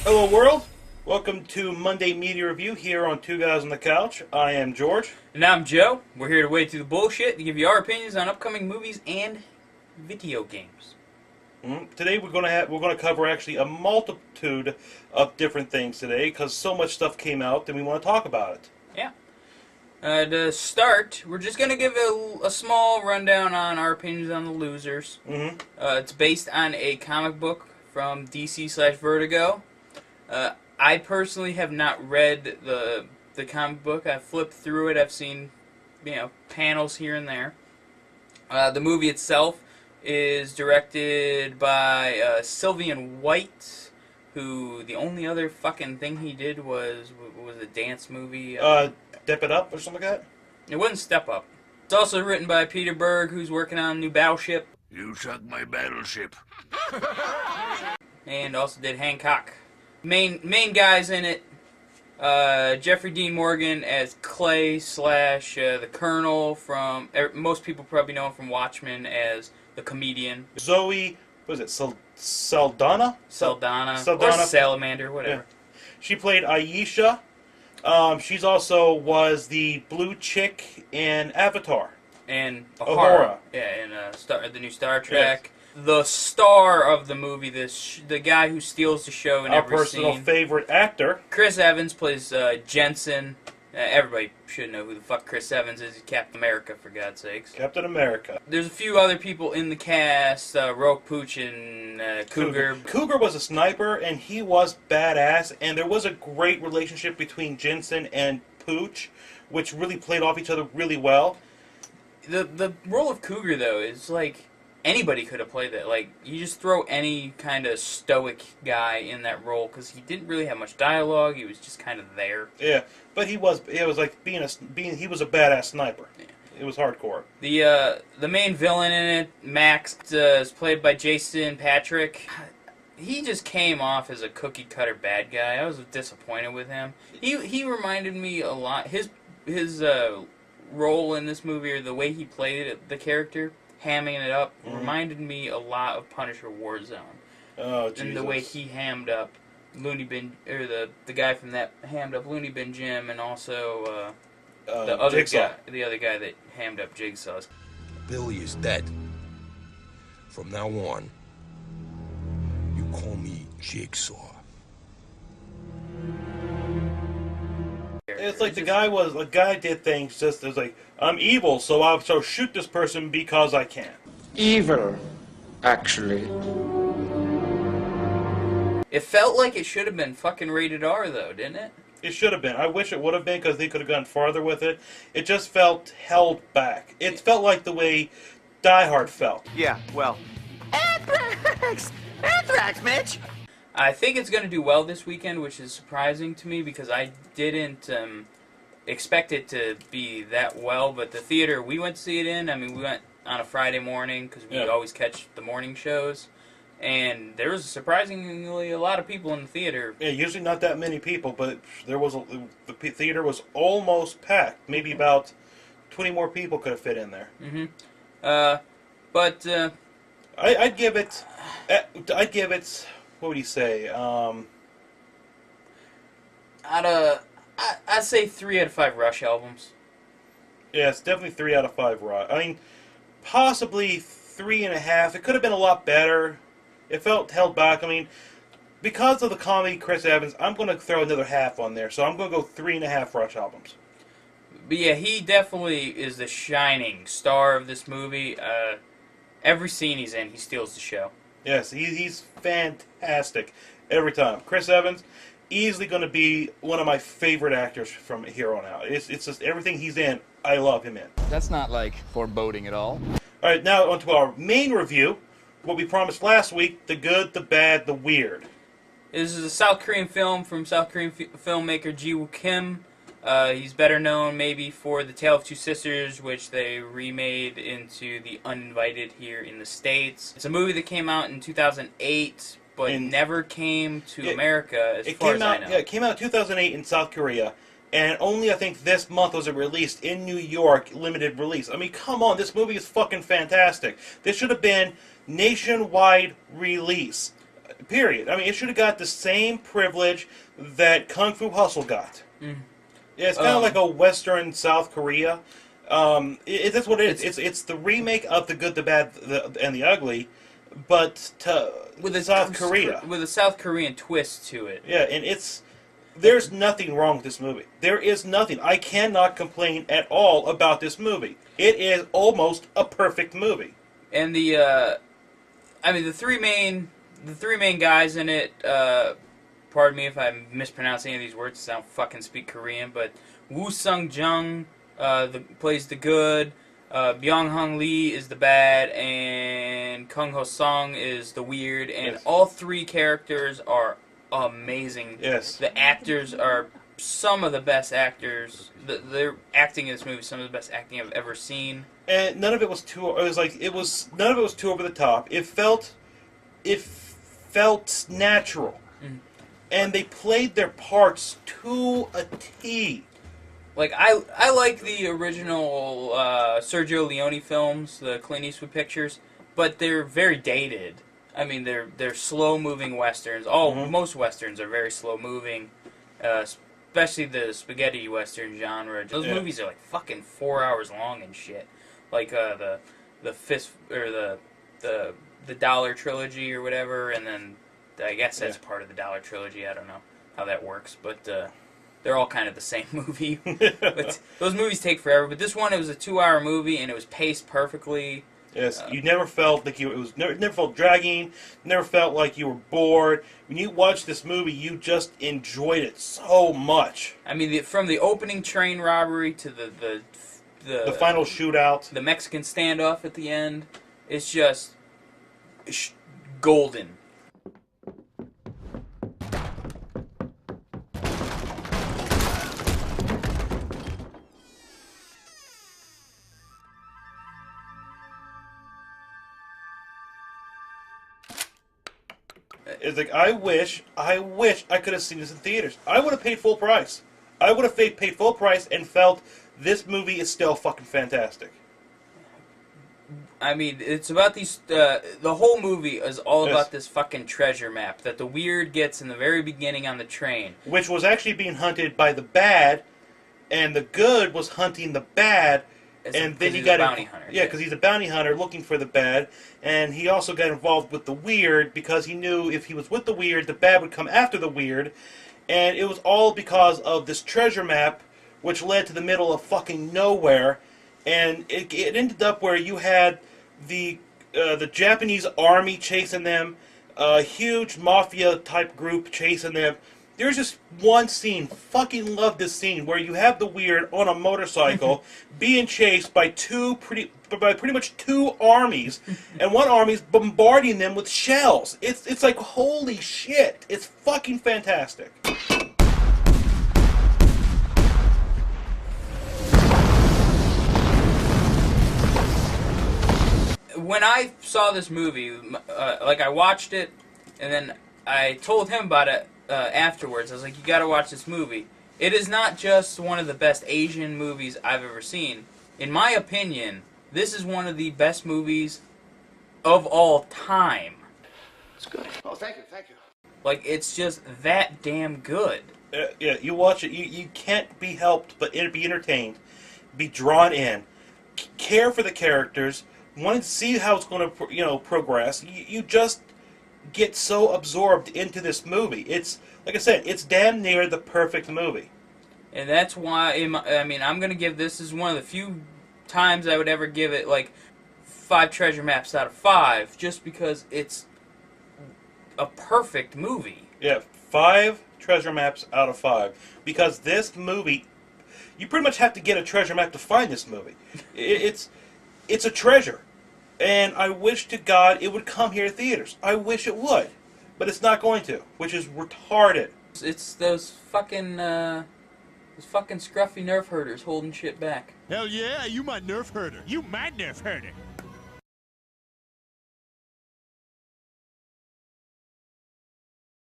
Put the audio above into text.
Hello world, welcome to Monday Media Review here on Two Guys on the Couch. I am George. And I'm Joe. We're here to wade through the bullshit to give you our opinions on upcoming movies and video games. Today we're going to cover actually a multitude of different things today because so much stuff came out and we want to talk about it. Yeah. To start, we're just going to give a small rundown on our opinions on the losers. It's based on a comic book from DC/Vertigo. I personally have not read the comic book. I've flipped through it. I've seen, panels here and there. The movie itself is directed by Sylvian White, who the only other fucking thing he did was a dance movie. Step It Up or something like that? It wasn't Step Up. It's also written by Peter Berg, who's working on a new Battleship. You suck my battleship. And also did Hancock. Main guys in it, Jeffrey Dean Morgan as Clay / the Colonel from, most people probably know him from Watchmen as the comedian. Zoe, what is it, Saldana? Saldana. Or Salamander, whatever. Yeah. She played Aisha. She's also was the blue chick in Avatar. And Uhura. Yeah, in the new Star Trek. Yes. The star of the movie, the guy who steals the show in every scene. Our personal favorite actor. Chris Evans plays Jensen. Everybody should know who the fuck Chris Evans is. He's Captain America, for God's sakes. Captain America. There's a few other people in the cast. Rogue Pooch and Cougar. Cougar was a sniper, and he was badass. And there was a great relationship between Jensen and Pooch, which really played off each other really well. The role of Cougar, though, is like... Anybody could have played that. Like, you just throw any kind of stoic guy in that role because he didn't really have much dialogue. He was just kind of there. Yeah, but it was like he was a badass sniper. Yeah. It was hardcore. The main villain in it, Max, is played by Jason Patrick. He just came off as a cookie cutter bad guy. I was disappointed with him. He reminded me a lot. His role in this movie, or the way he played it, the character, hamming it up, reminded me a lot of Punisher Warzone. Oh, Jesus. And the way he hammed up Looney Bin, or the guy from that hammed up Looney Bin Jim, and also the other Jigsaw. the other guy that hammed up Jigsaw. Billy is dead. From now on, you call me Jigsaw. It's like the guy did things just as like, I'm evil, so I'll shoot this person because I can. Evil, actually. It felt like it should have been fucking rated R, though, didn't it? It should have been. I wish it would have been because they could have gone farther with it. It just felt held back. It felt like the way Die Hard felt. Yeah, well, Anthrax! Anthrax, Mitch! I think it's going to do well this weekend, which is surprising to me because I didn't expect it to be that well. But the theater we went to see it in, we went on a Friday morning because we always catch the morning shows. And there was surprisingly a lot of people in the theater. Yeah, usually not that many people, but the theater was almost packed. Maybe about 20 more people could have fit in there. I'd give it. What would you say? I'd say 3 out of 5 Rush albums. Yeah, it's definitely 3 out of 5 Rush. Possibly 3.5. It could have been a lot better. It felt held back. Because of the comedy, Chris Evans, I'm going to throw another half on there. So I'm going to go 3.5 Rush albums. But yeah, he definitely is the shining star of this movie. Every scene he's in, he steals the show. Yes, he's fantastic every time. Chris Evans, easily going to be one of my favorite actors from here on out. It's just everything he's in, I love him in. That's not like foreboding at all. All right, now on to our main review. What we promised last week, the good, the bad, the weird. This is a South Korean film from South Korean filmmaker Ji-woo Kim. He's better known maybe for The Tale of Two Sisters, which they remade into The Uninvited here in the States. It's a movie that came out in 2008, but never came to America as far as I know. Yeah, it came out in 2008 in South Korea, and only I think this month was it released in New York, limited release. Come on, this movie is fucking fantastic. This should have been nationwide release. Period. I mean, it should have got the same privilege that Kung Fu Hustle got. Yeah, it's kind of like a Western South Korea. That's what it is. It's the remake of The Good, the Bad, and the Ugly, but with South Korea. With a South Korean twist to it. Yeah, and there's nothing wrong with this movie. There is nothing. I cannot complain at all about this movie. It is almost a perfect movie. And the three main guys in it, pardon me if I'm mispronouncing any of these words, I don't fucking speak Korean, but Woo Sung Jung plays the good, Byung Hung Lee is the bad, and Kung Ho Sung is the weird, and yes. all three characters are amazing. Yes. The actors are some of the best actors. They're acting in this movie, some of the best acting I've ever seen. And none of it was too. None of it was too over the top. It felt natural, and they played their parts to a T. Like I like the original Sergio Leone films, the Clint Eastwood pictures, but they're very dated. I mean, they're slow-moving westerns. Most westerns are very slow-moving, especially the spaghetti western genre. Those movies are like fucking 4 hours long and shit. Like the fist or the Dollar Trilogy or whatever, and then I guess that's part of the Dollar Trilogy. I don't know how that works, but they're all kind of the same movie. But those movies take forever. But this one, it was a 2-hour movie, and it was paced perfectly. Yes, you never felt like never felt dragging. Never felt like you were bored. When you watched this movie, you just enjoyed it so much. I mean, from the opening train robbery to the final shootout, the Mexican standoff at the end, it's just golden. It's like I wish I could have seen this in theaters. I would have paid full price. I would have paid full price and felt this movie is still fucking fantastic. I mean, it's about these. The whole movie is all about this fucking treasure map that the weird gets in the very beginning on the train, which was actually being hunted by the bad, and the good was hunting the bad. And then he got a bounty hunter. Yeah, because he's a bounty hunter looking for the bad, and he also got involved with the weird because he knew if he was with the weird, the bad would come after the weird, and it was all because of this treasure map, which led to the middle of fucking nowhere, and it ended up where you had the Japanese army chasing them, a huge mafia type group chasing them. There's just one scene, fucking love this scene, where you have the weird on a motorcycle being chased by pretty much two armies, and one army's bombarding them with shells. It's like, holy shit. It's fucking fantastic. When I saw this movie, I watched it, and then I told him about it afterwards. I was like, you gotta watch this movie. It is not just one of the best Asian movies I've ever seen. In my opinion, this is one of the best movies of all time. It's good. Oh, thank you. Like, it's just that damn good. Yeah, you watch it, you can't be helped but be entertained, be drawn in, care for the characters, want to see how it's going to progress. You just get so absorbed into this movie. It's, like I said, it's damn near the perfect movie. And that's why, I'm going to give this as one of the few times I would ever give it, 5 treasure maps out of 5, just because it's a perfect movie. Yeah, 5 treasure maps out of 5. Because this movie, you pretty much have to get a treasure map to find this movie. It's a treasure. And I wish to God it would come here to theaters. I wish it would. But it's not going to, which is retarded. It's those fucking scruffy nerf herders holding shit back. Hell yeah, you my nerf herder. You my nerf herder.